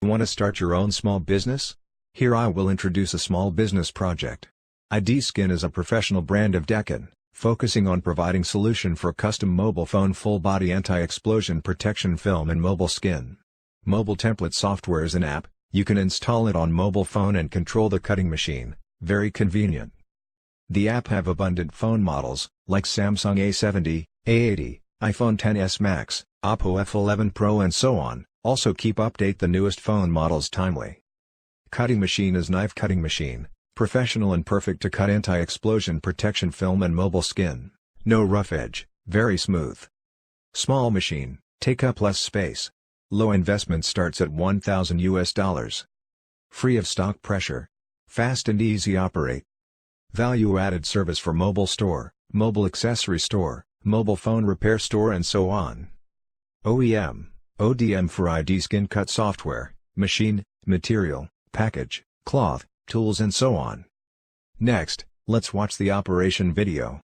Want to start your own small business? Here I will introduce a small business project. IDskin is a professional brand of Daqin, focusing on providing solution for custom mobile phone full-body anti-explosion protection film and mobile skin. Mobile template software is an app. You can install it on mobile phone and control the cutting machine, very convenient. The app have abundant phone models, like Samsung A70, A80, iPhone XS Max, Oppo F11 Pro and so on. Also keep update the newest phone models timely. Cutting machine is knife cutting machine, professional and perfect to cut anti-explosion protection film and mobile skin. No rough edge, very smooth. Small machine, take up less space. Low investment starts at $1,000. Free of stock pressure. Fast and easy operate. Value-added service for mobile store, mobile accessory store, mobile phone repair store and so on. OEM, ODM for IDskin cut software, machine, material, package, cloth, tools and so on. Next, let's watch the operation video.